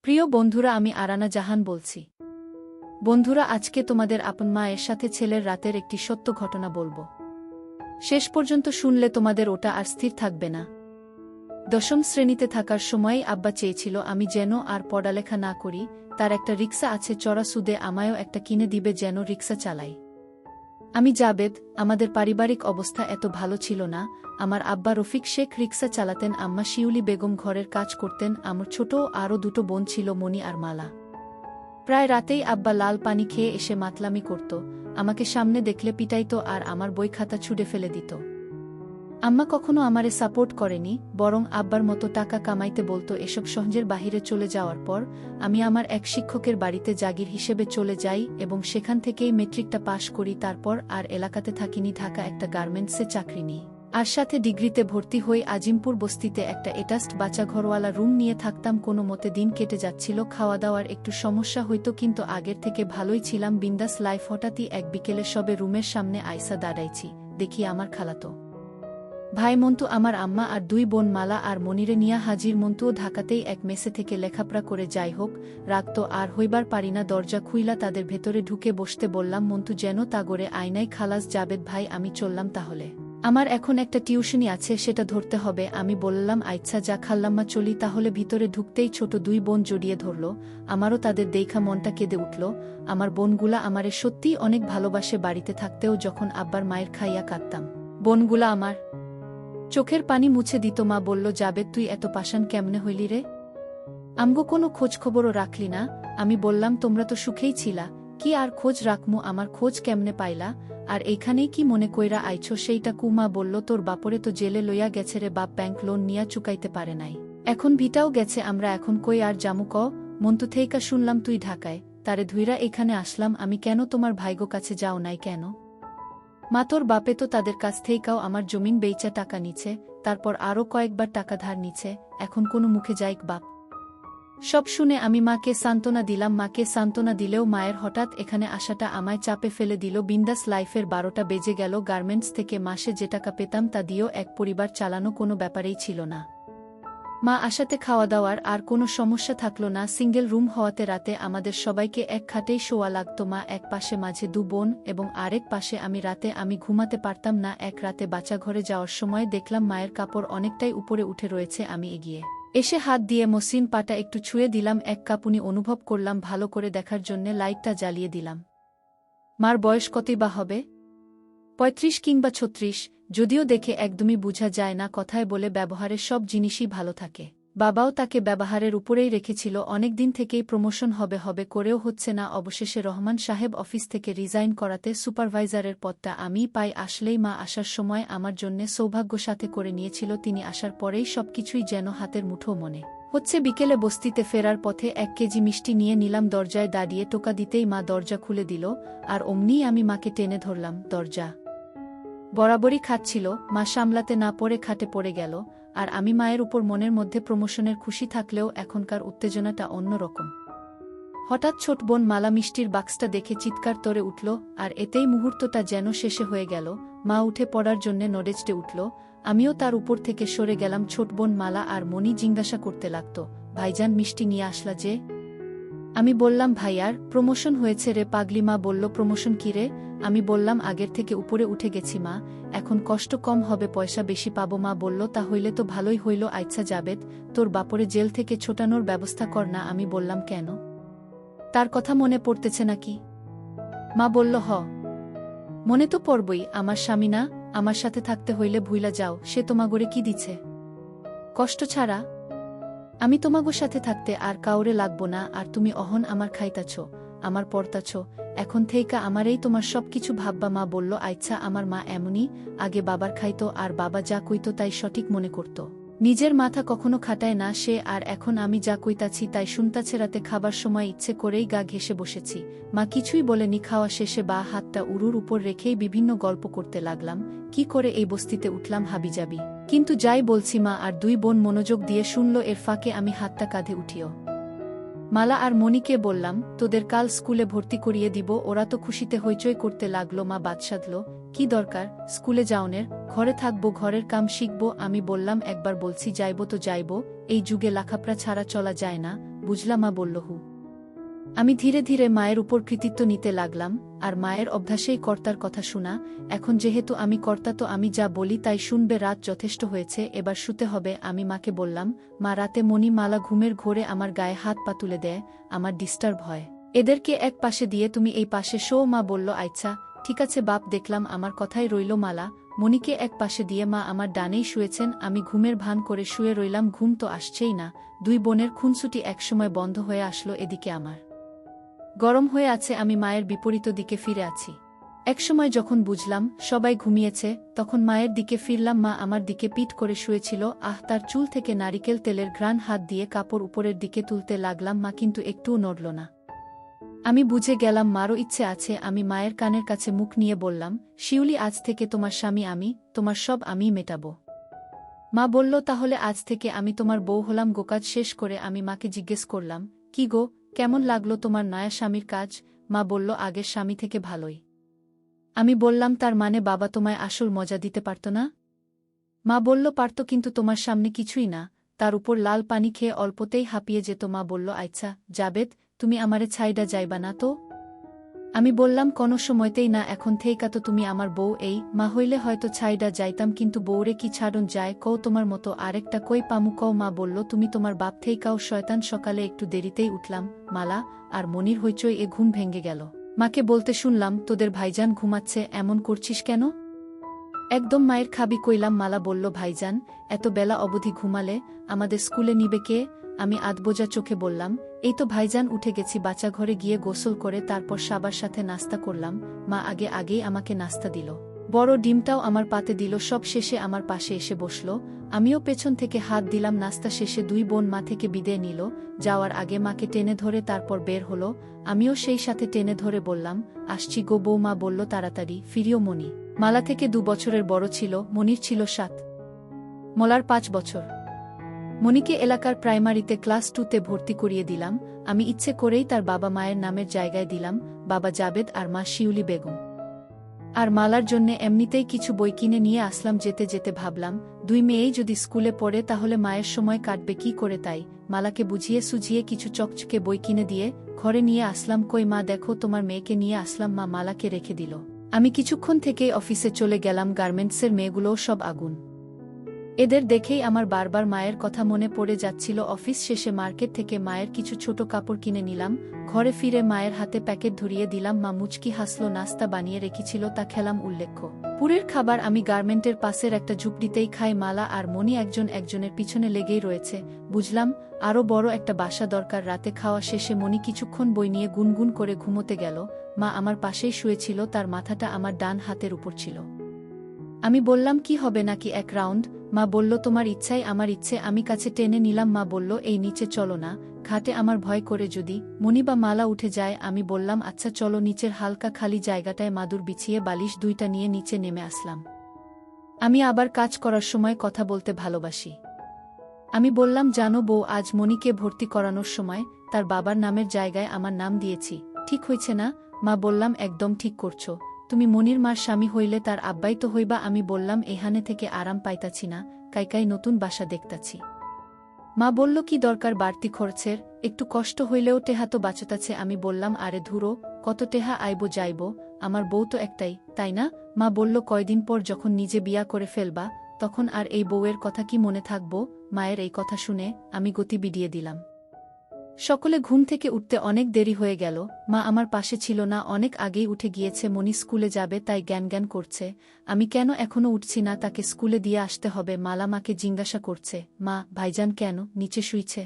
প্রিয় বন্ধুরা, আমি আরানা জাহান বলছি। বন্ধুরা, আজকে তোমাদের আপন মায়ের সাথে ছেলের রাতের একটি সত্য ঘটনা বলবো। শেষ পর্যন্ত শুনলে তোমাদের ওটা আর স্থির থাকবে না। দশম শ্রেণীতে থাকার সময়ই আব্বা চেয়েছিল আমি যেন আর পড়ালেখা না করি। তার একটা রিক্সা আছে, চড়া সুদে আমায়ও একটা কিনে দিবে যেন রিক্সা চালাই। আমি জাবেদ। আমাদের পারিবারিক অবস্থা এত ভালো ছিল না। আমার আব্বা রফিক শেখ রিক্সা চালাতেন, আম্মা শিউলি বেগম ঘরের কাজ করতেন, আমার ছোট আরও দুটো বোন ছিল, মণি আর মালা। প্রায় রাতেই আব্বা লাল পানি খেয়ে এসে মাতলামি করত, আমাকে সামনে দেখলে পিটাইত আর আমার বই খাতা ছুঁড়ে ফেলে দিত। আম্মা কখনো আমারে সাপোর্ট করেনি, বরং আব্বার মতো টাকা কামাইতে বলতো। এসব সহজের বাহিরে চলে যাওয়ার পর আমি আমার এক শিক্ষকের বাড়িতে জাগির হিসেবে চলে যাই এবং সেখান থেকেই মেট্রিকটা পাশ করি। তারপর আর এলাকাতে থাকিনি, ঢাকা একটা গার্মেন্টসে চাকরি নিই। আর সাথে ডিগ্রিতে ভর্তি হই। আজিমপুর বস্তিতে একটা এটাস্ট বাচ্চা ঘরওয়ালা রুম নিয়ে থাকতাম। কোনো মতে দিন কেটে যাচ্ছিল। খাওয়া দাওয়ার একটু সমস্যা হইতো, কিন্তু আগের থেকে ভালোই ছিলাম, বিন্দাস লাইফ। হঠাৎই এক বিকেলে সবে রুমের সামনে আইসা দাঁড়াইছি, দেখি আমার খালাতো ভাই মন্টু, আমার আম্মা আর দুই বোন মালা আর মনিরে নিয়া হাজির। মন্টুও ঢাকাতেই এক মেসে থেকে লেখাপড়া করে। যাই হোক, রাগ তো আর হইবার পারি না। দরজা খুইলা তাদের ভেতরে ঢুকে বসতে বললাম। মন্টু যেন তাগরে আয়নাই, খালাস জাবেদ ভাই, আমি চললাম তাহলে। আমার এখন একটা টিউশনি আছে, সেটা ধরতে হবে। আমি বললাম আচ্ছা যা খাল্লাম্মা, চলি তাহলে। ভিতরে ঢুকতেই ছোট দুই বোন জড়িয়ে ধরল। আমারও তাদের দেখা মনটা কেঁদে উঠল। আমার বোনগুলা আমারে সত্যিই অনেক ভালোবাসে। বাড়িতে থাকতেও যখন আব্বার মায়ের খাইয়া কাঁদতাম, বোনগুলা আমার চোখের পানি মুছে দিত। মা বলল, জাবেদ তুই এত পাষাণ কেমনে হইলি রে? আমগো কোনো খোঁজ খবরও রাখলি না? আমি বললাম তোমরা তো সুখেই ছিলা, কি আর খোঁজ রাখমু? আমার খোঁজ কেমনে পাইলা? আর এইখানেই কি মনে কইরা আইছো সেইটা কু? মা বলল, তোর বাপরে তো জেলে লইয়া গেছে রে বাপ, ব্যাংক লোন নিয়া চুকাইতে পারে নাই, এখন ভিটাও গেছে, আমরা এখন কই আর জামু ক? মন্তু থেইকা শুনলাম তুই ঢাকায়, তারে ধুইরা এখানে আসলাম আমি। কেন তোমার ভাইগো কাছে যাও নাই কেন? মা, তোর বাপে তো তাদের কাছ থেইকাও আমার জমিন বেইচা টাকা নিছে, তারপর আরও কয়েকবার টাকা ধার নিছে, এখন কোনো মুখে যাইক বাপ? সব শুনে আমি মাকে সান্ত্বনা দিলাম। মাকে সান্ত্বনা দিলেও মায়ের হঠাৎ এখানে আসাটা আমায় চাপে ফেলে দিল। বিন্দাস লাইফের 12টা বেজে গেল। গার্মেন্টস থেকে মাসে যে টাকা পেতাম তা দিয়েও এক পরিবার চালানো কোনো ব্যাপারেই ছিল না। মা আসাতে খাওয়া দাওয়ার আর কোনো সমস্যা থাকলো না। সিঙ্গেল রুম হওয়াতে রাতে আমাদের সবাইকে এক খাটেই শোয়া লাগত। মা এক পাশে, মাঝে দু বোন এবং আরেক পাশে আমি। রাতে আমি ঘুমাতে পারতাম না। এক রাতে বাচ্চাঘরে যাওয়ার সময় দেখলাম মায়ের কাপড় অনেকটাই উপরে উঠে রয়েছে। আমি এগিয়ে এসে হাত দিয়ে মসৃণ পাটা একটু ছুঁয়ে দিলাম। এক কাঁপুনি অনুভব করলাম। ভালো করে দেখার জন্যে লাইটটা জ্বালিয়ে দিলাম। মার বয়স কতই বা হবে? 35 কিংবা 36, যদিও দেখে একদমই বোঝা যায় না। কথায় বলে ব্যবহারের সব জিনিসই ভালো থাকে। বাবাও তাকে ব্যবহারের উপরেই রেখেছিল। অনেক দিন থেকেই প্রমোশন হবে হবে করেও হচ্ছে না। অবশেষে রহমান সাহেব অফিস থেকে রিজাইন করাতে সুপারভাইজারের পদটা আমিই পাই। আসলেই মা আসার সময় আমার জন্যে সৌভাগ্য সাথে করে নিয়েছিল। তিনি আসার পরেই সবকিছুই যেন হাতের মুঠো মনে হচ্ছে। বিকেলে বস্তিতে ফেরার পথে 1 কেজি মিষ্টি নিয়ে নিলাম। দরজায় দাঁড়িয়ে টোকা দিতেই মা দরজা খুলে দিল, আর অমনিই আমি মাকে টেনে ধরলাম। দরজা বরাবরই খাচ্ছিল। মা সামলাতে না পড়ে খাটে পড়ে গেল, আর আমি মায়ের উপর। মনের মধ্যে প্রমোশনের খুশি থাকলেও এখনকার উত্তেজনাটা অন্যরকম। হঠাৎ ছোট বোন মালা মিষ্টির বাক্সটা দেখে চিৎকার করে উঠল, আর এতেই মুহূর্তটা যেন শেষে হয়ে গেল। মা উঠে পড়ার জন্যে নড়েচড়ে উঠল, আমিও তার উপর থেকে সরে গেলাম। ছোট বোন মালা আর মনি জিজ্ঞাসা করতে লাগত, ভাইজান মিষ্টি নিয়ে আসলা যে? আমি বললাম, ভাইয়ার প্রমোশন হয়েছে রে পাগলি। মা বলল, প্রমোশন কি রে? আমি বললাম, আগের থেকে উপরে উঠে গেছি মা, এখন কষ্ট কম হবে, পয়সা বেশি পাবো। মা বলল, তা হইলে তো ভালোই হইল। আচ্ছা জাবেদ, তোর বাপরে জেল থেকে ছোটানোর ব্যবস্থা কর না। আমি বললাম, কেন? তার কথা মনে পড়তেছে নাকি? মা বলল, হ, মনে তো পড়বই, আমার স্বামী না? আমার সাথে থাকতে হইলে ভুইলা যাও, সে তোমাগরে কি দিছে? কষ্ট ছাড়া। আমি তোমাগোর সাথে থাকতে আর কাউরে লাগবো না। আর তুমি অহন আমার খাইতাছ, আমার পড়তাছ, এখন থেইকা আমারেই তোমার সব কিছু ভাববা। মা বলল, আচ্ছা। আমার মা এমনই, আগে বাবার খাইতো, আর বাবা যা কইতো তাই সঠিক মনে করত। নিজের মাথা কখনো খাটায় না সে। আর এখন আমি যা কইতাছি তাই শুনতাছে। রাতে খাবার সময় ইচ্ছে করেই গা ঘেঁষে বসেছি। মা কিছুই বলেনি। খাওয়া শেষে বা হাতটা উরুর উপর রেখেই বিভিন্ন গল্প করতে লাগলাম, কি করে এই বস্তিতে উঠলাম হাবিজাবি। কিন্তু যাই বলছি মা আর দুই বোন মনোযোগ দিয়ে শুনল। এর ফাঁকে আমি হাতটা কাঁধে উঠিও মালা আর মনিকে বললাম, তোদের কাল স্কুলে ভর্তি করিয়ে দিব। ওরা তো খুশিতে হইচই করতে লাগলো। মা বাদ সাধল, কি দরকার স্কুলে যাওনের, ঘরে থাকবো, ঘরের কাম শিখব। আমি বললাম, একবার বলছি যাইব তো যাইব, এই যুগে লেখাপড়া ছাড়া চলা যায় না। বুঝলা? মা বলল, হু। আমি ধীরে ধীরে মায়ের উপর কৃতিত্ব নিতে লাগলাম, আর মায়ের অভ্যাসেই কর্তার কথা শোনা। এখন যেহেতু আমি কর্তা, তো আমি যা বলি তাই শুনবে। রাত যথেষ্ট হয়েছে, এবার শুতে হবে। আমি মাকে বললাম, মা, রাতে মণি মালা ঘুমের ঘোরে আমার গায়ে হাত পা তুলে দেয়, আমার ডিস্টার্ব হয়। এদেরকে এক পাশে দিয়ে তুমি এই পাশে শো। মা বলল, আচ্ছা ঠিক আছে বাপ। দেখলাম আমার কথাই রইল। মালা মণিকে এক পাশে দিয়ে মা আমার ডানেই শুয়েছেন। আমি ঘুমের ভান করে শুয়ে রইলাম। ঘুম তো আসছেই না। দুই বোনের খুনসুটি একসময় বন্ধ হয়ে আসলো। এদিকে আমার গরম হয়ে আছে। আমি মায়ের বিপরীত দিকে ফিরে আছি। একসময় যখন বুঝলাম সবাই ঘুমিয়েছে, তখন মায়ের দিকে ফিরলাম। মা আমার দিকে পিঠ করে শুয়েছিল। তার চুল থেকে নারিকেল তেলের ঘ্রাণ হাত দিয়ে কাপড় উপরের দিকে তুলতে লাগলাম। মা কিন্তু একটুও নড়ল না। আমি বুঝে গেলাম মারও ইচ্ছে আছে। আমি মায়ের কানের কাছে মুখ নিয়ে বললাম, শিউলি, আজ থেকে তোমার স্বামী আমি, তোমার সব আমি মেটাবো। মা বলল, তাহলে আজ থেকে আমি তোমার বউ হলাম। গোকাজ শেষ করে আমি মাকে জিজ্ঞেস করলাম, কি গো, কেমন লাগলো তোমার নয়া স্বামীর কাজ? মা বলল, আগের স্বামী থেকে ভালোই। আমি বললাম, তার মানে বাবা তোমায় আসল মজা দিতে পারত না? মা বলল, পারত, কিন্তু তোমার সামনে কিছুই না। তার উপর লাল পানি খেয়ে অল্পতেই হাঁপিয়ে যেত। মা বলল, আচ্ছা জাবেদ, তুমি আমারে ছাইডা যাইবা না তো? আমি বললাম, কোনো সময়তেই না। এখন থেইকা তো তুমি আমার বউ। এই মা হইলে হয়তো ছাইডা যাইতাম, কিন্তু বউরে কি ছাড়ন যায় কও? তোমার মতো আরেকটা কই পামু কও? মা বলল, তুমি তোমার বাপ থেইকাও শয়তান। সকালে একটু দেরিতেই উঠলাম। মালা আর মনির হইচই এ ঘুম ভেঙে গেল। মাকে বলতে শুনলাম, তোদের ভাইজান ঘুমাচ্ছে, এমন করছিস কেন? একদম মায়ের খাবি কইলাম। মালা বলল, ভাইজান এত বেলা অবধি ঘুমালে আমাদের স্কুলে নিবে কে? আমি আধবোজা চোখে বললাম, এই তো ভাইজান উঠে গেছি। বাচ্চা ঘরে গিয়ে গোসল করে তারপর সাবার সাথে নাস্তা করলাম। মা আগেই আমাকে নাস্তা দিল। বড় ডিমটাও আমার পাতে দিল। সব শেষে আমার পাশে এসে বসল। আমিও পেছন থেকে হাত দিলাম। নাস্তা শেষে দুই বোন মা থেকে বিদায় নিল। যাওয়ার আগে মাকে টেনে ধরে তারপর বের হলো। আমিও সেই সাথে টেনে ধরে বললাম, আসছি গো বউ। মা বলল, তাড়াতাড়ি ফিরিও। মনি মালা থেকে 2 বছরের বড় ছিল, মনির ছিল 7। মলার 5 বছর। মনিকে এলাকার প্রাইমারিতে ক্লাস 2তে ভর্তি করিয়ে দিলাম। আমি ইচ্ছে করেই তার বাবা মায়ের নামের জায়গায় দিলাম বাবা জাবেদ আর মা শিউলি বেগম। আর মালার জন্যে এমনিতেই কিছু বই কিনে নিয়ে আসলাম। যেতে যেতে ভাবলাম, 2 মেয়েই যদি স্কুলে পড়ে তাহলে মায়ের সময় কাটবে কি করে। তাই মালাকে বুঝিয়ে সুঝিয়ে কিছু চকচকে বই কিনে দিয়ে ঘরে নিয়ে আসলাম। কই মা, দেখো তোমার মেয়েকে নিয়ে আসলাম। মা মালাকে রেখে দিল। আমি কিছুক্ষণ থেকেই অফিসে চলে গেলাম। গার্মেন্টসের মেয়েগুলোও সব আগুন। এদের দেখেই আমার বারবার মায়ের কথা মনে পড়ে যাচ্ছিল। অফিস শেষে মার্কেট থেকে মায়ের কিছু ছোট কাপড় কিনে নিলাম। ঘরে ফিরে মায়ের হাতে প্যাকেট ধরিয়ে দিলাম। মা মুচকি হাসল। নাস্তা বানিয়ে রেখেছিল, তা খেলাম। উল্লেখ্য, পুরের খাবার আমি গার্মেন্টের পাশের একটা ঝুপড়িতেই খাই। মালা আর মনি একজনের পিছনে লেগেই রয়েছে। বুঝলাম আরও বড় একটা বাসা দরকার। রাতে খাওয়া শেষে মনি কিছুক্ষণ বই নিয়ে গুনগুন করে ঘুমোতে গেল। মা আমার পাশেই শুয়েছিল, তার মাথাটা আমার ডান হাতের উপর ছিল। আমি বললাম, কি হবে নাকি 1 রাউন্ড? মা বলল, তোমার ইচ্ছাই আমার ইচ্ছে। আমি কাছে টেনে নিলাম। মা বলল, এই নিচে চলো না, ঘাটে আমার ভয় করে যদি মনি বা মালা উঠে যায়। আমি বললাম, আচ্ছা চলো। নিচের হালকা খালি জায়গাটায় মাদুর বিছিয়ে বালিশ 2টা নিয়ে নিচে নেমে আসলাম। আমি আবার কাজ করার সময় কথা বলতে ভালোবাসি। আমি বললাম, জানো বউ, আজ মনিকে ভর্তি করানোর সময় তার বাবার নামের জায়গায় আমার নাম দিয়েছি। ঠিক হয়েছে না? মা বললাম, একদম ঠিক করছো। তুমি মনির মার স্বামী হইলে তার আব্বাই তো হইবা। আমি বললাম, এখানে থেকে আরাম পাইতাছি না, কাইকাই নতুন বাসা দেখতাছি। মা বলল, কি দরকার বাড়তি খরচের? একটু কষ্ট হইলেও টেহা তো বাঁচতাছে। আমি বললাম, আরে ধুরো, কত টেহা আইব যাইব, আমার বউ তো একটাই, তাই না? মা বলল, কয়দিন পর যখন নিজে বিয়া করে ফেলবা তখন আর এই বউয়ের কথা কি মনে থাকবো? মায়ের এই কথা শুনে আমি গতি বিডিয়ে দিলাম। সকলে ঘুম থেকে উঠতে অনেক দেরি হয়ে গেল। মা আমার পাশে ছিল না, অনেক আগেই উঠে গিয়েছে। মনি স্কুলে যাবে তাই জ্ঞান করছে। আমি কেন এখনো উঠছি না, তাকে স্কুলে দিয়ে আসতে হবে। মালা মাকে জিজ্ঞাসা করছে, মা, ভাইজান কেন নিচে শুইছে?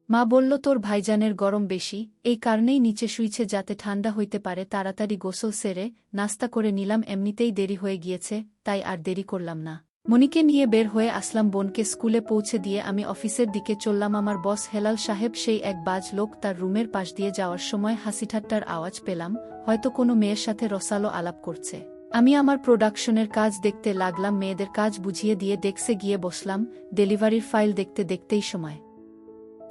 মা বলল, তোর ভাইজানের গরম বেশি, এই কারণেই নিচে শুইছে, যাতে ঠান্ডা হইতে পারে। তাড়াতাড়ি গোসল সেরে নাস্তা করে নিলাম। এমনিতেই দেরি হয়ে গিয়েছে, তাই আর দেরি করলাম না। মনিকে নিয়ে বের হয়ে আসলাম। বোনকে স্কুলে পৌঁছে দিয়ে আমি অফিসের দিকে চললাম। আমার বস হেলাল সাহেব, সেই এক বাজ লোক, তার রুমের পাশ দিয়ে যাওয়ার সময় হাসিঠাট্টার আওয়াজ পেলাম। হয়তো কোনো মেয়ের সাথে রসালো আলাপ করছে। আমি আমার প্রোডাকশনের কাজ দেখতে লাগলাম। মেয়েদের কাজ বুঝিয়ে দিয়ে ডেস্কে গিয়ে বসলাম। ডেলিভারির ফাইল দেখতে দেখতেই সময়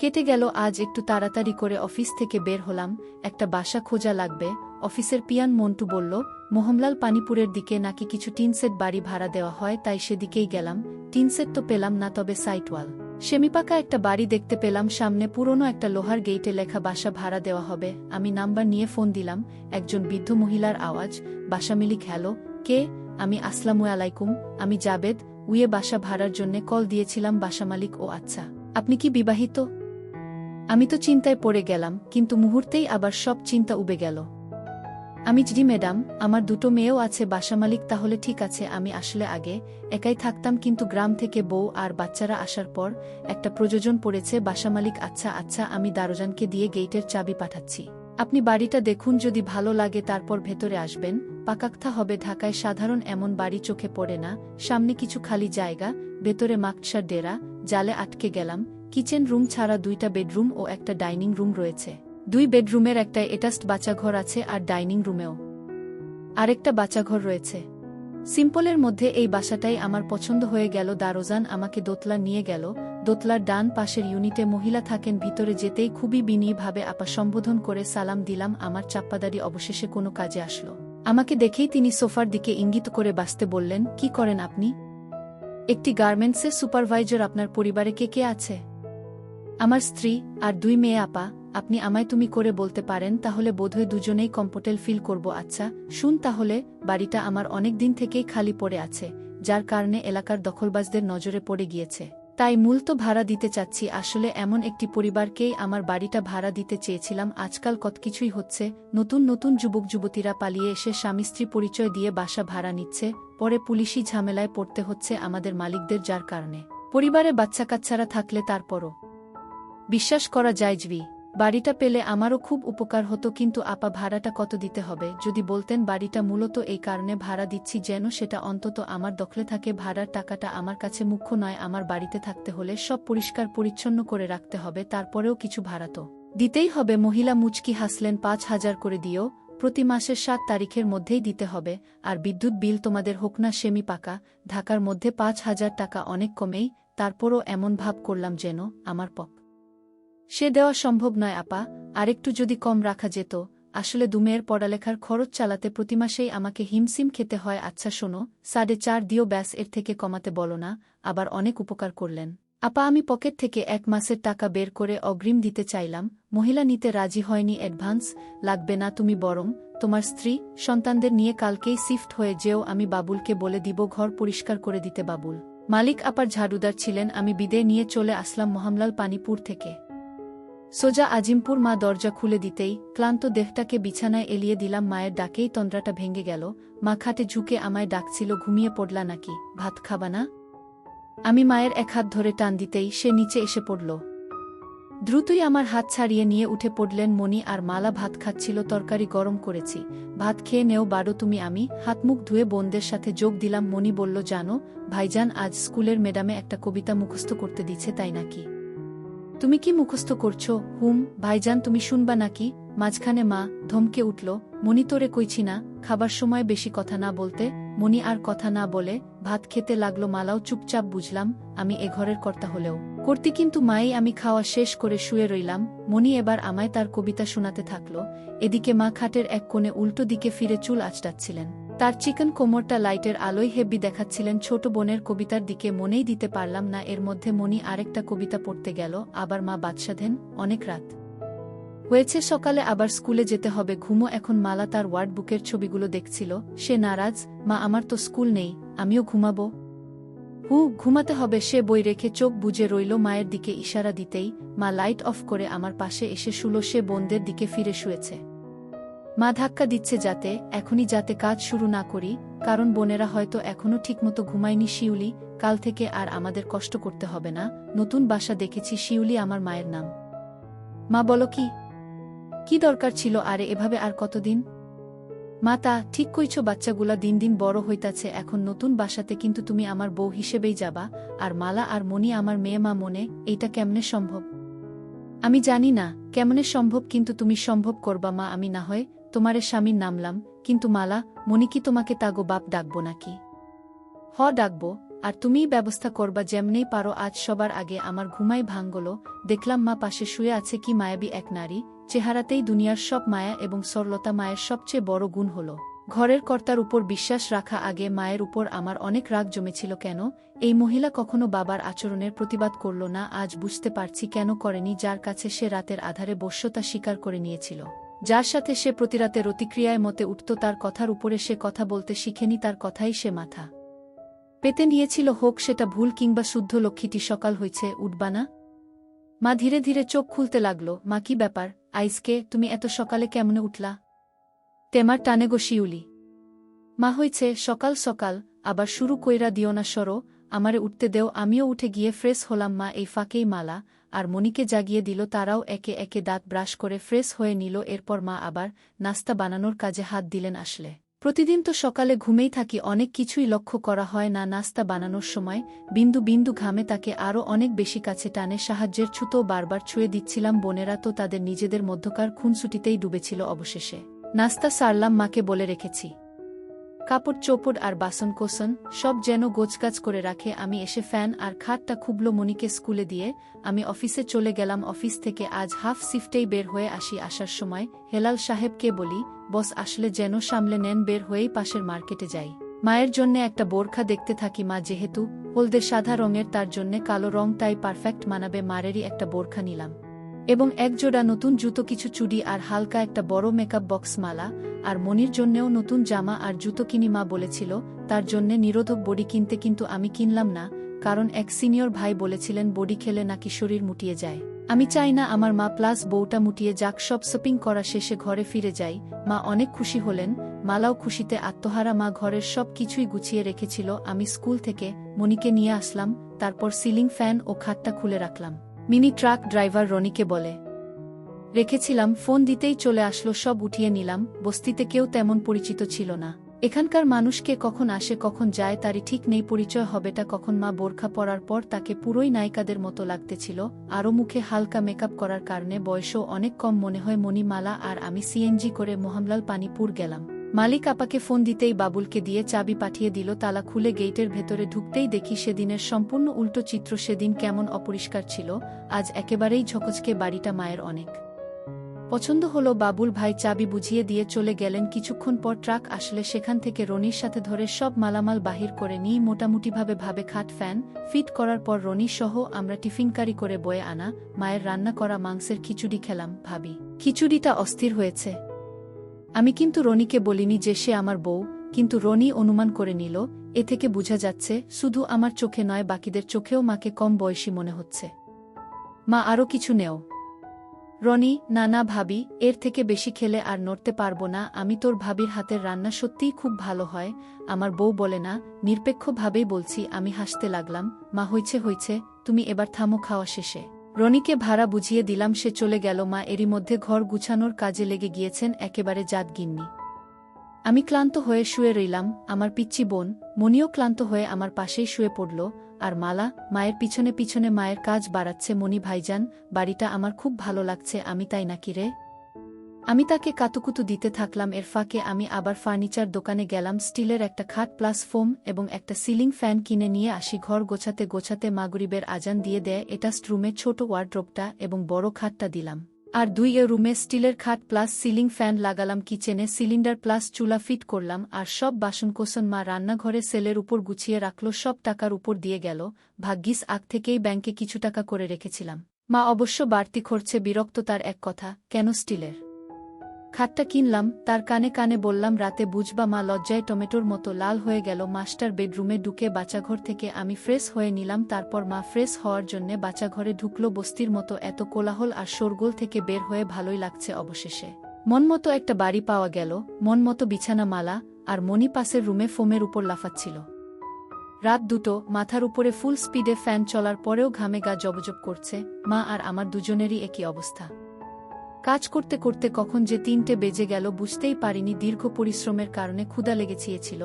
কেটে গেল। আজ একটু তাড়াতাড়ি করে অফিস থেকে বের হলাম, একটা বাসা খোঁজা লাগবে। অফিসের পিয়ান মন্টু বলল মোহনলাল পানিপুরের দিকে নাকি কিছু টিনসেট বাড়ি ভাড়া দেওয়া হয়, তাই সেদিকেই গেলাম। টিনসেট তো পেলাম না, তবে সাইটওয়াল সেমিপাকা একটা বাড়ি দেখতে পেলাম। সামনে পুরনো একটা লোহার গেইটে লেখা বাসা ভাড়া দেওয়া হবে। আমি নাম্বার নিয়ে ফোন দিলাম। একজন বৃদ্ধ মহিলার আওয়াজ, বাসা মালিক। হ্যালো, কে? আমি আসসালামু আলাইকুম, আমি জাবেদ। উইয়ে বাসা ভাড়ার জন্যে কল দিয়েছিলাম। বাসা মালিক: ও আচ্ছা, আপনি কি বিবাহিত? আমি তো চিন্তায় পড়ে গেলাম, কিন্তু মুহূর্তেই আবার সব চিন্তা উবে গেল। আমি জি ম্যাডাম, আমার দুটো মেয়েও আছে। বাসা মালিক: তাহলে ঠিক আছে। আমি আসলে আগে একাই থাকতাম, কিন্তু গ্রাম থেকে বউ আর বাচ্চারা আসার পর একটা প্রয়োজন পড়েছে। বাসা মালিক: আচ্ছা আচ্ছা, আমি দারোজানকে দিয়ে গেইটের চাবি পাঠাচ্ছি। আপনি বাড়িটা দেখুন, যদি ভালো লাগে তারপর ভেতরে আসবেন। পাকাক্তা হবে। ঢাকায় সাধারণ এমন বাড়ি চোখে পড়ে না। সামনে কিছু খালি জায়গা, ভেতরে মাকসার ডেরা। জালে আটকে গেলাম। কিচেন রুম ছাড়া 2টা বেডরুম ও একটা ডাইনিং রুম রয়েছে। 2 বেডরুমের একটা এটাস্ট বাচ্চাঘর আছে, আর ডাইনিং রুমেও আরেকটা বাচ্চাঘর রয়েছে। সিম্পলের মধ্যে এই বাসাটাই আমার পছন্দ হয়ে গেল। দারোজান আমাকে দোতলা নিয়ে গেল। দোতলার ডান পাশের ইউনিটে মহিলা থাকেন। ভিতরে যেতেই খুবই বিনয়ীভাবে আপা সম্বোধন করে সালাম দিলাম। আমার চাপ্পাদারি অবশেষে কোনো কাজে আসলো। আমাকে দেখেই তিনি সোফার দিকে ইঙ্গিত করে বাসতে বললেন, কি করেন আপনি? একটি গার্মেন্টসের সুপারভাইজার। আপনার পরিবারে কে কে আছে? আমার স্ত্রী আর 2 মেয়ে। আপা, আপনি আমায় তুমি করে বলতে পারেন, তাহলে বোধহয় দুজনেই কমফোর্টেবল ফিল করব। আচ্ছা শুন তাহলে, বাড়িটা আমার অনেক দিন থেকেই খালি পড়ে আছে, যার কারণে এলাকার দখলবাজদের নজরে পড়ে গিয়েছে। তাই মূলত ভাড়া দিতে চাচ্ছি। আসলে এমন একটি পরিবারকেই আমার বাড়িটা ভাড়া দিতে চেয়েছিলাম। আজকাল কত কিছুই হচ্ছে। নতুন নতুন যুবক যুবতীরা পালিয়ে এসে স্বামী স্ত্রী পরিচয় দিয়ে বাসা ভাড়া নিচ্ছে, পরে পুলিশি ঝামেলায় পড়তে হচ্ছে আমাদের মালিকদের, যার কারণে পরিবারে বাচ্চা কাচ্চারা থাকলে তারপরও বিশ্বাস করা যায় জি, বাড়িটা পেলে আমারও খুব উপকার হতো। কিন্তু আপা, ভাড়াটা কত দিতে হবে যদি বলতেন? বাড়িটা মূলত এই কারণে ভাড়া দিচ্ছি যেন সেটা অন্তত আমার দখলে থাকে। ভাড়ার টাকাটা আমার কাছে মুখ্য নয়। আমার বাড়িতে থাকতে হলে সব পরিষ্কার পরিচ্ছন্ন করে রাখতে হবে, তারপরেও কিছু ভাড়া তো দিতেই হবে। মহিলা মুচকি হাসলেন। 5,000 করে দিও, প্রতি মাসের 7 তারিখের মধ্যেই দিতে হবে। আর বিদ্যুৎ বিল তোমাদের হোক না সেমি পাকা, ঢাকার মধ্যে 5,000 টাকা অনেক কমেই। তারপরও এমন ভাব করলাম যেন আমার সে দেওয়া সম্ভব নয়। আপা, আরেকটু যদি কম রাখা যেত। আসলে 2 মেয়ের পড়ালেখার খরচ চালাতে প্রতি মাসেই আমাকে হিমসিম খেতে হয়। আচ্ছা শোনো, 4.5 দিও ব্যাস, এর থেকে কমাতে বলো না। আবার অনেক উপকার করলেন। আপা, আমি পকেট থেকে 1 মাসের টাকা বের করে অগ্রিম দিতে চাইলাম। মহিলা নিতে রাজি হয়নি। অ্যাডভান্স লাগবে না, তুমি বরং তোমার স্ত্রী সন্তানদের নিয়ে কালকেই শিফট হয়ে যেও। আমি বাবুলকে বলে দিব ঘর পরিষ্কার করে দিতে। বাবুল মালিক আপার ঝাড়ুদার ছিলেন। আমি বিদায় নিয়ে চলে আসলাম মোহনলাল পানিপুর থেকে সোজা আজিমপুর। মা দরজা খুলে দিতেই ক্লান্ত দেহটাকে বিছানায় এলিয়ে দিলাম। মায়ের ডাকেই তন্দ্রাটা ভেঙে গেল। মা খাটে ঝুঁকে আমায় ডাকছিল, ঘুমিয়ে পড়লা নাকি? ভাত খাবা না? আমি মায়ের এক হাত ধরে টান দিতেই সে নিচে এসে পড়ল। দ্রুতই আমার হাত ছাড়িয়ে নিয়ে উঠে পড়লেন মণি আর মালা। ভাত খাচ্ছিল। তরকারি গরম করেছি, ভাত খেয়ে নেও বাড়ো তুমি। আমি হাত মুখ ধুয়ে বোনদের সাথে যোগ দিলাম। মণি বলল, জানো ভাইজান আজ স্কুলের ম্যাডামে একটা কবিতা মুখস্থ করতে দিচ্ছে, তাই নাকি? তুমি কি মুখস্থ করছো? হুম ভাইজান, তুমি শুনবা নাকি? মাঝখানে মা ধমকে উঠল। মণি, তোরে কইছি না খাবার সময় বেশি কথা না বলতে। মণি আর কথা না বলে ভাত খেতে লাগলো। মালাও চুপচাপ। বুঝলাম আমি এ ঘরের কর্তা হলেও করতি, কিন্তু মাই। আমি খাওয়া শেষ করে শুয়ে রইলাম। মণি এবার আমায় তার কবিতা শোনাতে থাকলো। এদিকে মা খাটের এক কোণে উল্টো দিকে ফিরে চুল আঁচড়াচ্ছিলেন। তার চিকন কোমরটা লাইটের আলোয় হেব্বি দেখাচ্ছিলেন। ছোট বোনের কবিতার দিকে মনেই দিতে পারলাম না। এর মধ্যে মণি আরেকটা কবিতা পড়তে গেল। আবার মা বাদশাধেন। অনেক রাত হয়েছে, সকালে আবার স্কুলে যেতে হবে, ঘুমো এখন। মালা তার ওয়ার্ড বুকের ছবিগুলো দেখছিল। সে নারাজ। মা, আমার তো স্কুল নেই, আমিও ঘুমাবো। ঘুমাতে হবে। সে বই রেখে চোখ বুজে রইল। মায়ের দিকে ইশারা দিতেই মা লাইট অফ করে আমার পাশে এসে শুলো। সে বোনদের দিকে ফিরে শুয়েছে। মা ধাক্কা দিচ্ছে এখনই যাতে কাজ শুরু না করি, কারণ বোনেরা হয়তো এখনও ঠিকমতো ঘুমায়নি। শিউলি, কাল থেকে আর আমাদের কষ্ট করতে হবে না। নতুন বাসা দেখেছি। শিউলি আমার মায়ের নাম। মা বলো, কি দরকার ছিল? আরে এভাবে আর কতদিন? মা, তা ঠিক কইছো, বাচ্চাগুলা দিন দিন বড় হইতাছে। এখন নতুন বাসাতে কিন্তু তুমি আমার বউ হিসেবেই যাবা, আর মালা আর মণি আমার মেয়ে। মা, মনে এইটা কেমনে সম্ভব? আমি জানি না কেমনে সম্ভব, কিন্তু তুমি সম্ভব করবা মা। আমি না হয় তোমারে স্বামীর নামলাম, কিন্তু মালা মণি কি তোমাকে তাগো বাপ ডাকবো নাকি? ডাকবো। আর তুমিই ব্যবস্থা করবা যেমনেই পারো। আজ সবার আগে আমার ঘুমাই ভাঙল, দেখলাম মা পাশে শুয়ে আছে কি মায়াবী এক নারী, চেহারাতেই দুনিয়ার সব মায়া এবং সরলতা। মায়ের সবচেয়ে বড় গুণ হল ঘরের কর্তার উপর বিশ্বাস রাখা। আগে মায়ের উপর আমার অনেক রাগ জমেছিল, কেন এই মহিলা কখনো বাবার আচরণের প্রতিবাদ করল না। আজ বুঝতে পারছি কেন করেনি। যার কাছে সে রাতের আধারে বশ্যতা স্বীকার করে নিয়েছিল, যার সাথে সে প্রতিরাতে রতিক্রিয়ায় মতে উঠত, তার কথার উপরে সে কথা বলতে শিখেনি, তার কথাই সে মাথা পেতে নিয়েছিল। হোক সেটা ভুল কিংবা শুদ্ধ। লক্ষ্মীটি সকাল হইছে, উঠবা না? মা ধীরে ধীরে চোখ খুলতে লাগল। মা কি ব্যাপার আইসকে, তুমি এত সকালে কেমনে উঠলা? তেমার টানে গো শিউলি। মা হইছে সকাল সকাল আবার শুরু কইরা দিও না, সরো, আমারে উঠতে দেও। আমিও উঠে গিয়ে ফ্রেশ হলাম। মা এই ফাঁকেই মালা আর মনিকে জাগিয়ে দিল। তারাও একে একে দাঁত ব্রাশ করে ফ্রেশ হয়ে নিল। এরপর মা আবার নাস্তা বানানোর কাজে হাত দিলেন। আসলে প্রতিদিন তো সকালে ঘুমেই থাকি, অনেক কিছুই লক্ষ্য করা হয় না। নাস্তা বানানোর সময় বিন্দু বিন্দু ঘামে তাকে আরও অনেক বেশি কাছে টানে। সাহায্যের ছুতো বারবার ছুঁয়ে দিচ্ছিলাম। বোনেরা তো তাদের নিজেদের মধ্যকার খুনসুটিতেই ডুবেছিল। অবশেষে নাস্তা সারলাম, মাকে বলে রেখেছি কাপড় চোপড় আর বাসন কোসন সব যেন গোছগাছ করে রাখে। আমি এসে ফ্যান আর খাটটা খুবলো। মনিকে স্কুলে দিয়ে আমি অফিসে চলে গেলাম। অফিস থেকে আজ হাফ শিফটেই বের হয়ে আসি। আসার সময় হেলাল সাহেবকে বলি, বস আসলে যেন সামলে নেন। বের হয়েই পাশের মার্কেটে যাই, মায়ের জন্যে একটা বোরখা দেখতে থাকি। মা যেহেতু হলদে সাদা রঙের, তার জন্যে কালো রংটাই পারফেক্ট মানাবে। মারেরই একটা বোরখা নিলাম এবং এক জোড়া নতুন জুতো, কিছু চুড়ি আর হালকা একটা বড় মেকআপ বক্স মালা। আর মনির জন্যেও নতুন জামা আর জুতো কিনি। মা বলেছিল তার জন্যে নিরোধক বডি কিনতে, কিন্তু আমি কিনলাম না, কারণ এক সিনিয়র ভাই বলেছিলেন বডি খেলে নাকি শরীর মুটিয়ে যায়। আমি চাই না আমার মা প্লাস বউটা মুটিয়ে যাক। সব শপিং করা শেষে ঘরে ফিরে যাই। মা অনেক খুশি হলেন, মালাও খুশিতে আত্মহারা। মা ঘরের সব কিছুই গুছিয়ে রেখেছিল। আমি স্কুল থেকে মনিকে নিয়ে আসলাম, তারপর সিলিং ফ্যান ও খাটটা খুলে রাখলাম। মিনি ট্রাক ড্রাইভার রনিকে বলে রেখেছিলাম, ফোন দিতেই চলে আসলো। সব উঠিয়ে নিলাম। বস্তিতে কেউ তেমন পরিচিত ছিল না। এখানকার মানুষকে কখন আসে কখন যায় তারই ঠিক নেই। পরিচয় হবেটা কখন। মা বোরখা পরার পর তাকে পুরোই নায়িকাদের মতো লাগতেছিল। আরও মুখে হালকা মেকআপ করার কারণে বয়সও অনেক কম মনে হয়। মনি, মালা আর আমি সিএনজি করে মোহামলাল পানিপুর গেলাম। মালিক আপাকে ফোন দিতেই বাবুলকে দিয়ে চাবি পাঠিয়ে দিল। তালা খুলে গেটের ভেতরে ঢুকতেই দেখি সেদিনের সম্পূর্ণ উল্টো চিত্র। সেদিন কেমন অপরিষ্কার ছিল, আজ একেবারেই ঝকঝকে বাড়িটা। মায়ের অনেক পছন্দ হলো। বাবুল ভাই চাবি বুঝিয়ে দিয়ে চলে গেলেন। কিছুক্ষণ পর ট্রাক আসলে সেখান থেকে রনির সাথে ধরে সব মালামাল বাহির করে নিই। মোটামুটিভাবে খাট ফ্যান ফিট করার পর রনি সহ আমরা টিফিনকারি করে বয়ে আনা মায়ের রান্না করা মাংসের খিচুড়ি খেলাম। ভাবি খিচুড়িটা অস্থির হয়েছে। আমি কিন্তু রনিকে বলিনি যে সে আমার বউ, কিন্তু রনি অনুমান করে নিল। এ থেকে বোঝা যাচ্ছে শুধু আমার চোখে নয়, বাকিদের চোখেও মাকে কম বয়সী মনে হচ্ছে। মা, আরও কিছু নেও। রনি, না না ভাবি, এর থেকে বেশি খেলে আর নড়তে পারবো না আমি। তোর ভাবির হাতের রান্না সত্যিই খুব ভালো হয়। আমার বউ বলে না, নিরপেক্ষভাবেই বলছি। আমি হাসতে লাগলাম। মা, হইছে, তুমি এবার থামো। খাওয়া শেষে রনিকে ভাড়া বুঝিয়ে দিলাম, সে চলে গেল। মা এরই মধ্যে ঘর গুছানোর কাজে লেগে গিয়েছেন, একেবারে জাত গিন্নি। আমি ক্লান্ত হয়ে শুয়ে রইলাম। আমার পিচ্চি বোন মনিও ক্লান্ত হয়ে আমার পাশেই শুয়ে পড়ল। আর মালা মায়ের পিছনে পিছনে মায়ের কাজ বাড়াচ্ছে। মনি, ভাইজান, বাড়িটা আমার খুব ভালো লাগছে। আমি তাই নাকি রে? আমি তাকে কাতুকুতু দিতে থাকলাম। এর ফাঁকে আমি আবার ফার্নিচার দোকানে গেলাম। স্টিলের একটা খাট প্লাস ফোম এবং একটা সিলিং ফ্যান কিনে নিয়ে আসি। ঘর গোছাতে গোছাতে মাগরিবের আজান দিয়ে দেয়। এটাস্ট রুমে ছোট ওয়ার্ড্রোবটা এবং বড় খাটটা দিলাম। আর 2 রুমে স্টিলের খাট প্লাস সিলিং ফ্যান লাগালাম। কিচেনে সিলিন্ডার প্লাস চুলা ফিট করলাম। আর সব বাসনকোসন মা রান্নাঘরে সেলের উপর গুছিয়ে রাখল। সব টাকার উপর দিয়ে গেল। ভাগ্যিস আগ থেকেই ব্যাংকে কিছু টাকা করে রেখেছিলাম। মা অবশ্য বাড়তি খরচে বিরক্ত। তার এক কথা, কেন স্টিলের খাটটা কিনলাম? তার কানে কানে বললাম, রাতে বুঝবা। মা লজ্জায় টমেটোর মতো লাল হয়ে গেল। মাস্টার বেডরুমে ঢুকে বাচ্চাঘর থেকে আমি ফ্রেশ হয়ে নিলাম। তারপর মা ফ্রেশ হওয়ার জন্যে বাচ্চাঘরে ঢুকলো। বস্তির মতো এত কোলাহল আর শোরগোল থেকে বের হয়ে ভালোই লাগছে। অবশেষে মনমতো একটা বাড়ি পাওয়া গেল, মনমতো বিছানা। মালা আর মনি পাশের রুমে ফোমের উপর লাফাচ্ছিল। রাত 2টো, মাথার উপরে ফুল স্পিডে ফ্যান চলার পরেও ঘামে গা জবজব করছে। মা আর আমার দুজনেরই একই অবস্থা। কাজ করতে করতে কখন যে 3টে বেজে গেল বুঝতেই পারিনি। দীর্ঘ পরিশ্রমের কারণে ক্ষুধা লেগেছিল।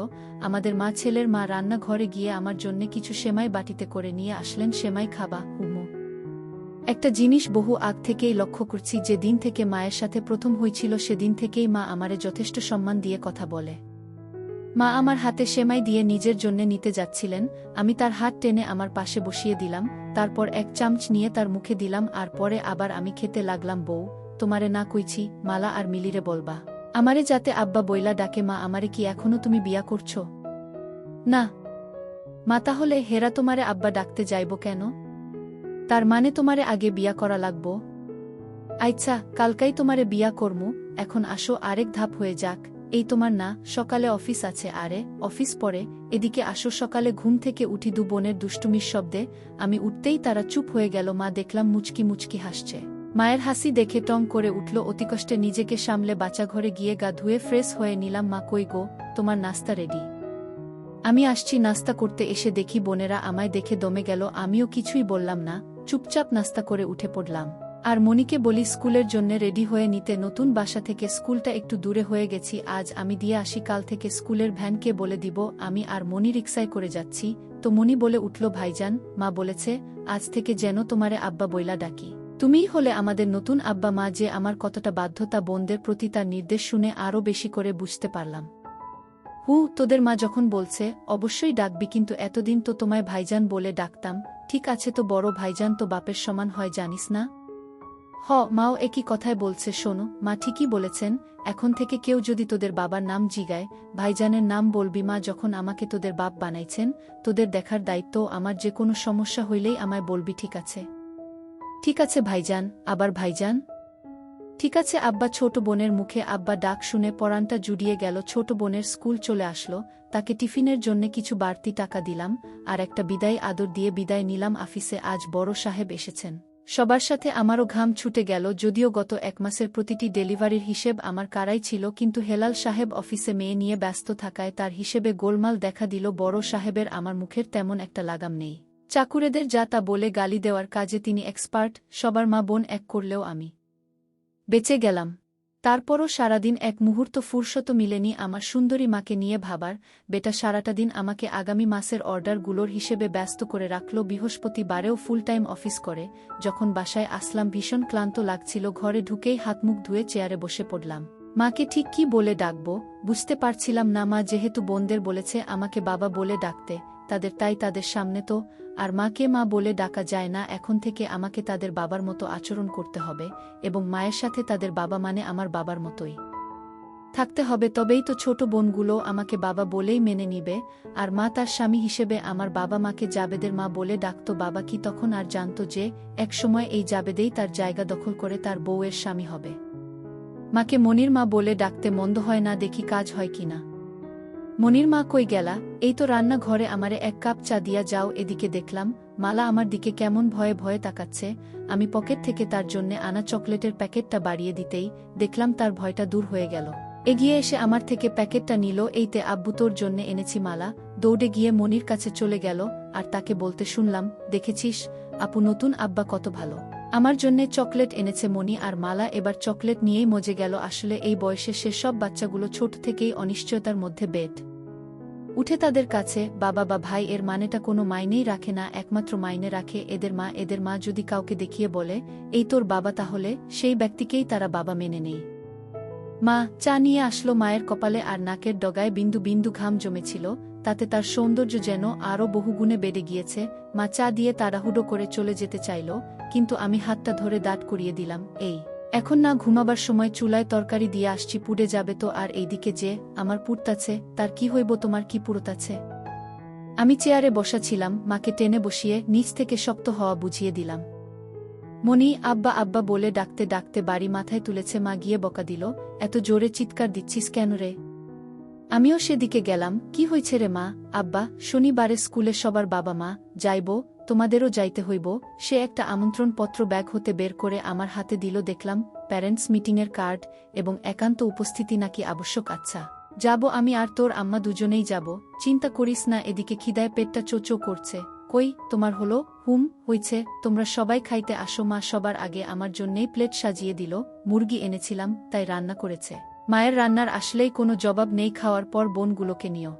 আমাদের মা, ছেলের মা, রান্নাঘরে গিয়ে আমার জন্যে কিছু সেমাই বাটিতে করে নিয়ে আসলেন। সেমাই খাবা? হুমো। একটা জিনিস বহু আগ থেকেই লক্ষ্য করছি, যে দিন থেকে মায়ের সাথে প্রথম হয়েছিল সেদিন থেকেই মা আমারে যথেষ্ট সম্মান দিয়ে কথা বলে। মা আমার হাতে সেমাই দিয়ে নিজের জন্যে নিতে যাচ্ছিলেন, আমি তার হাত টেনে আমার পাশে বসিয়ে দিলাম, তারপর এক চামচ নিয়ে তার মুখে দিলাম আর পরে আবার আমি খেতে লাগলাম। বউ, তোমারে না কইছি মালা আর মিলিরে বলবা আমারে যাতে আব্বা বইলা ডাকে। মা, আমারে কি এখনো তুমি বিয়া করছো? না। মা, তাহলে হেরা তোমারে আব্বা ডাকতে যাইব কেন? তার মানে তোমারে আগে বিয়া করা লাগবো? আচ্ছা, কালকাই তোমারে বিয়া করমু, এখন আসো আরেক ধাপ হয়ে যাক। এই তোমার না সকালে অফিস আছে? আরে অফিস পরে, এদিকে আসো। সকালে ঘুম থেকে উঠি দু বোনের দুষ্টুমির শব্দে, আমি উঠতেই তারা চুপ হয়ে গেল। মা দেখলাম মুচকি মুচকি হাসছে। মায়ের হাসি দেখে টং করে উঠল। অতিকষ্টে নিজেকে সামলে বাচ্চাঘরে গিয়ে গা ধুয়ে ফ্রেশ হয়ে নিলাম। মা, কই গো, তোমার নাস্তা রেডি? আমি আসছি। নাস্তা করতে এসে দেখি বোনেরা আমায় দেখে দমে গেল। আমিও কিছুই বললাম না, চুপচাপ নাস্তা করে উঠে পড়লাম। আর মনিকে বলি স্কুলের জন্য রেডি হয়ে নিতে। নতুন বাসা থেকে স্কুলটা একটু দূরে হয়ে গেছি, আজ আমি দিয়ে আসি, কাল থেকে স্কুলের ভ্যানকে বলে দিব আমি আর মনি রিকশায় করে যাচ্ছি। তো মনি বলে উঠল, ভাইজান, মা বলেছে আজ থেকে যেন তোমারে আব্বা বইলা ডাকি। তুমিই হলে আমাদের নতুন আব্বা। মা যে আমার কতটা বাধ্যতা বোনদের প্রতি, তার নির্দেশ শুনে আরও বেশি করে বুঝতে পারলাম। তোদের মা যখন বলছে অবশ্যই ডাকবি, কিন্তু এতদিন তো তোমায় ভাইজান বলে ডাকতাম। ঠিক আছে, তো বড় ভাইজান তো বাপের সমান হয়, জানিস না? মাও একই কথায় বলছে। শোনো, মা ঠিকই বলেছেন, এখন থেকে কেউ যদি তোদের বাবার নাম জিগায়, ভাইজানের নাম বলবি। মা যখন আমাকে তোদের বাপ বানাইছেন, তোদের দেখার দায়িত্ব আমার। যে কোনো সমস্যা হইলেই আমায় বলবি, ঠিক আছে? ঠিক আছে ভাইজান। আবার ভাইজান? ঠিক আছে আব্বা। ছোট বোনের মুখে আব্বা ডাক শুনে পরানটা জুড়িয়ে গেল। ছোট বোনের স্কুল চলে আসলো, তাকে টিফিনের জন্য কিছু বাড়তি টাকা দিলাম আর একটা বিদায় আদর দিয়ে বিদায় নিলাম। আফিসে আজ বড় সাহেব এসেছেন, সবার সাথে আমারও ঘাম ছুটে গেল। যদিও গত এক মাসের প্রতিটি ডেলিভারির হিসেব আমার কারাই ছিল, কিন্তু হেলাল সাহেব অফিসে মেয়ে নিয়ে ব্যস্ত থাকায় তার হিসেবে গোলমাল দেখা দিল। বড় সাহেবের আমার মুখের তেমন একটা লাগাম নেই। চাকুরেদের যা তা বলে গালি দেওয়ার কাজে তিনি এক্সপার্ট। সবার মা বোন এক করলেও আমি বেঁচে গেলাম। তারপরও সারাদিন এক মুহূর্ত ফুরসত মিলেনি আমার সুন্দরী মাকে নিয়ে ভাবার। বেটা সারাটা দিন আমাকে আগামী মাসের অর্ডারগুলোর হিসেবে ব্যস্ত করে রাখল। বৃহস্পতিবারেও ফুল টাইম অফিস করে। যখন বাসায় আসলাম ভীষণ ক্লান্ত লাগছিল। ঘরে ঢুকেই হাতমুখ ধুয়ে চেয়ারে বসে পড়লাম। মাকে ঠিক কি বলে ডাকব বুঝতে পারছিলাম না। মা যেহেতু বোনদের বলেছে আমাকে বাবা বলে ডাকতে, তাই তাদের সামনে তো আর মাকে মা বলে ডাকা যায় না। এখন থেকে আমাকে তাদের বাবার মতো আচরণ করতে হবে এবং মায়ের সাথে তাদের বাবা মানে আমার বাবার মতোই থাকতে হবে। তবেই তো ছোট বোনগুলো আমাকে বাবা বলেই মেনে নিবে। আর মা তার স্বামী হিসেবে আমার বাবা মাকে জাবেদের মা বলে ডাকত। বাবা কি তখন আর জানত যে একসময় এই জাবেদেই তার জায়গা দখল করে তার বউয়ের স্বামী হবে? মাকে মনির মা বলে ডাকতে মন্দ হয় না, দেখি কাজ হয় কিনা। মনির মা কই গেলা? এই তো রান্না ঘরে, আমারে এক কাপ চা দিয়া যাও। এদিকে দেখলাম মালা আমার দিকে কেমন ভয়ে ভয়ে তাকাচ্ছে। আমি পকেট থেকে তার জন্যে আনা চকলেটের প্যাকেটটা বাড়িয়ে দিতেই দেখলাম তার ভয়টা দূর হয়ে গেল। এগিয়ে এসে আমার থেকে প্যাকেটটা নিল। এইতে আব্বু, তোর জন্যে এনেছি। মালা দৌড়ে গিয়ে মনির কাছে চলে গেল আর তাকে বলতে শুনলাম, দেখেছিস আপু, নতুন আব্বা কত ভালো, আমার জন্যে চকলেট এনেছে। মনি আর মালা এবার চকলেট নিয়েই মজে গেল। আসলে এই বয়সে সেসব বাচ্চাগুলো ছোট থেকেই অনিশ্চয়তার মধ্যে বেড উঠে তাদের কাছে বাবা বা ভাই এর মানেটা কোনো মাইনেই রাখে না, একমাত্র মাইনে রাখে এদের মা। এদের মা যদি কাউকে দেখিয়ে বলে এই তোর বাবা, তাহলে সেই ব্যক্তিকেই তারা বাবা মেনে নেই। মা চা নিয়ে আসলো। মায়ের কপালে আর নাকের ডগায় বিন্দু বিন্দু ঘাম জমেছিল, তাতে তার সৌন্দর্য যেন আরও বহুগুণে বেড়ে গিয়েছে। মা চা দিয়ে তাড়াহুড়ো করে চলে যেতে চাইল, কিন্তু আমি হাতটা ধরে দাঁড় করিয়ে দিলাম। এই এখন না, ঘুমাবার সময় চুলায় তরকারি দিয়ে আসছি, পুড়ে যাবে তো। আর এইদিকে যে আমার পুড়তাছে, তার কি হইব? তোমার কি পুড়তাছে? আমি চেয়ারে বসা ছিলাম, মাকে টেনে বসিয়ে নিচ থেকে শক্ত হওয়া বুঝিয়ে দিলাম। মনি আব্বা আব্বা বলে ডাকতে ডাকতে বাড়ি মাথায় তুলেছে। মা গিয়ে বকা দিল, এত জোরে চিৎকার দিচ্ছিস কেন রে? আমিও সেদিকে গেলাম। কি হয়েছে রে মা? আব্বা, শনিবারে স্কুলে সবার বাবা মা যাইব, তোমাদেরও যাইতে হইব। সে একটা আমন্ত্রণপত্র ব্যাগ হতে বের করে আমার হাতে দিল। দেখলাম প্যারেন্টস মিটিংয়ের কার্ড এবং একান্ত উপস্থিতি নাকি আবশ্যক। আচ্ছা যাব, আমি আর তোর আম্মা দুজনেই যাব, চিন্তা করিস না। এদিকে খিদায় পেটটা চোচো করছে। কই তোমার হলো? হইছে, তোমরা সবাই খাইতে আসো। মা সবার আগে আমার জন্যেই প্লেট সাজিয়ে দিল। মুরগি এনেছিলাম, তাই রান্না করেছে। মায়ের রান্নার আসলেই কোনো জবাব নেই। খাওয়ার পর বোনগুলোকে নিও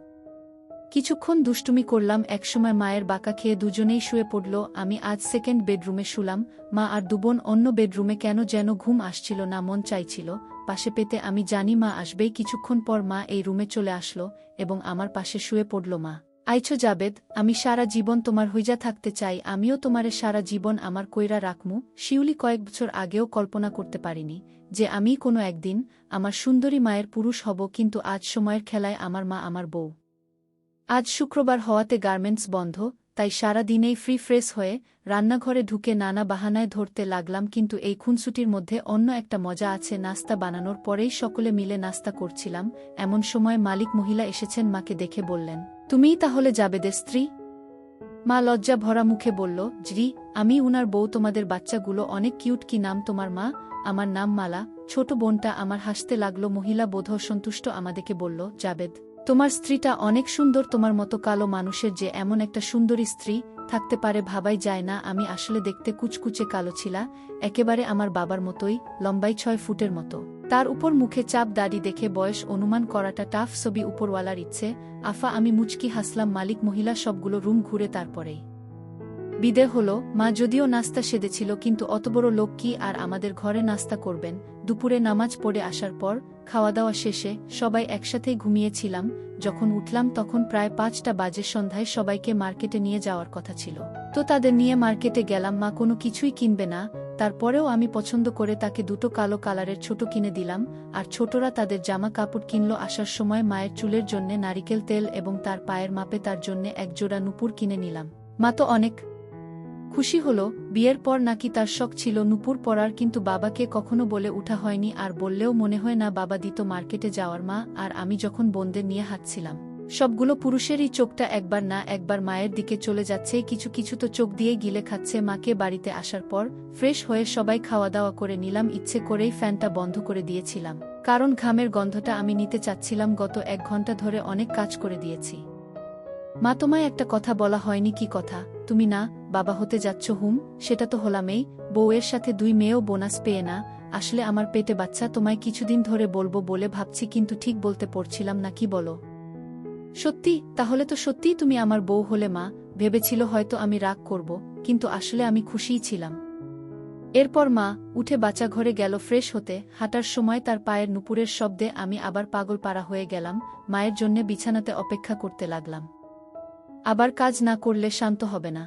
কিছুক্ষণ দুষ্টুমি করলাম, একসময় মায়ের বাঁকা খেয়ে দুজনেই শুয়ে পড়ল। আমি আজ সেকেন্ড বেডরুমে শুলাম, মা আর দুবোন অন্য বেডরুমে। কেন যেন ঘুম আসছিল না, মন চাইছিল পাশে পেতে। আমি জানি মা আসবেই। কিছুক্ষণ পর মা এই রুমে চলে আসলো এবং আমার পাশে শুয়ে পড়ল। মা, আইছো জাবেদ, আমি সারা জীবন তোমার হইজা থাকতে চাই। আমিও তোমারে সারা জীবন আমার কইরা রাখমু। শিউলি কয়েক বছর আগেও কল্পনা করতে পারিনি যে আমি কোনো একদিন আমার সুন্দরী মায়ের পুরুষ হব, কিন্তু আজ সময়ের খেলায় আমার মা আমার বউ। আজ শুক্রবার হওয়াতে গার্মেন্টস বন্ধ, তাই সারা দিনেই ফ্রেশ হয়ে রান্নাঘরে ঢুকে নানা বাহানায় ধরতে লাগলাম। কিন্তু এই খুনসুটির মধ্যে অন্য একটা মজা আছে। নাস্তা বানানোর পরেই সকলে মিলে নাস্তা করছিলাম, এমন সময় মালিক মহিলা এসেছেন। মাকে দেখে বললেন, তুমিই তাহলে জাবেদের স্ত্রী? মা লজ্জা ভরা মুখে বলল, জি আমি উনার বউ। তোমাদের বাচ্চাগুলো অনেক কিউট। কি নাম তোমার মা? আমার নাম মালা। ছোট বোনটা আমার। হাসতে লাগলো মহিলা। বোধহয় সন্তুষ্ট আমাদেরকে বলল, জাবেদ, তোমার স্ত্রীটা অনেক সুন্দর। তোমার মতো কালো মানুষের যে এমন একটা সুন্দরী স্ত্রী থাকতে পারে ভাবাই যায় না। আমি আসলে দেখতে কুচকুচে কালো ছিলা, একেবারে আমার বাবার মতোই, লম্বাই 6 ফুটের মতো। তার উপর মুখে চাপ দাড়ি দেখে বয়স অনুমান করাটা টাফ। ছবি উপরওয়ালার ইচ্ছে। আফা। আমি মুচকি হাসলাম। মালিক মহিলা সবগুলো রুম ঘুরে তারপরেই বিদে হলো। মা যদিও নাস্তা সেধেছিল, কিন্তু অত বড় লোক কি আর আমাদের ঘরে নাস্তা করবেন? দুপুরে নামাজ পড়ে আসার পর খাওয়া দাওয়া শেষে সবাই একসাথেই ঘুমিয়েছিলাম। যখন উঠলাম তখন প্রায় 5টা বাজে। সন্ধ্যায় সবাইকে মার্কেটে নিয়ে যাওয়ার কথা ছিল, তো তাদের নিয়ে মার্কেটে গেলাম। মা কোনো কিছুই কিনবে না, তারপরেও আমি পছন্দ করে তাকে 2টো কালো কালারের ছোট কিনে দিলাম, আর ছোটরা তাদের জামা কাপড় কিনল। আসার সময় মায়ের চুলের জন্যে নারিকেল তেল এবং তার পায়ের মাপে তার জন্যে এক জোড়া নুপুর কিনে নিলাম। মা তো অনেক খুশি হলো। বিয়ের পর নাকি তার শখ ছিল নুপুর পরার, কিন্তু বাবাকে কখনো বলে উঠা হয়নি। আর বললেও মনে হয় না বাবা দিত মার্কেটে যাওয়ার। মা আর আমি যখন বোনদের নিয়ে হাঁটছিলাম, সবগুলো পুরুষেরই চোখটা একবার না একবার মায়ের দিকে চলে যাচ্ছে। কিছু কিছু তো চোখ দিয়ে গিলে খাচ্ছে। মাকে বাড়িতে আসার পর ফ্রেশ হয়ে সবাই খাওয়া দাওয়া করে নিলাম। ইচ্ছে করেই ফ্যানটা বন্ধ করে দিয়েছিলাম, কারণ ঘামের গন্ধটা আমি নিতে চাচ্ছিলাম। গত 1 ঘন্টা ধরে অনেক কাজ করে দিয়েছি। মা, তোমায় একটা কথা বলা হয়নি। কি কথা? তুমি না বাবা হতে যাচ্ছ? সেটা তো হলামেই। বউয়ের সাথে 2 মেয়েও বোনাস পেয়ে না। আসলে আমার পেটে বাচ্চা। তোমায় কিছুদিন ধরে বলবো বলে ভাবছি, কিন্তু ঠিক বলতে পারছিলাম না। কি বলো? সত্যি? তাহলে তো সত্যিই তুমি আমার বউ হলে। মা ভেবেছিল হয়তো আমি রাগ করব, কিন্তু আসলে আমি খুশিই ছিলাম। এরপর মা উঠে বাচ্চাঘরে গেল ফ্রেশ হতে। হাঁটার সময় তার পায়ের নুপুরের শব্দে আমি আবার পাগল পাড়া হয়ে গেলাম। মায়ের জন্যে বিছানাতে অপেক্ষা করতে লাগলাম। আবার কাজ না করলে শান্ত হবে না।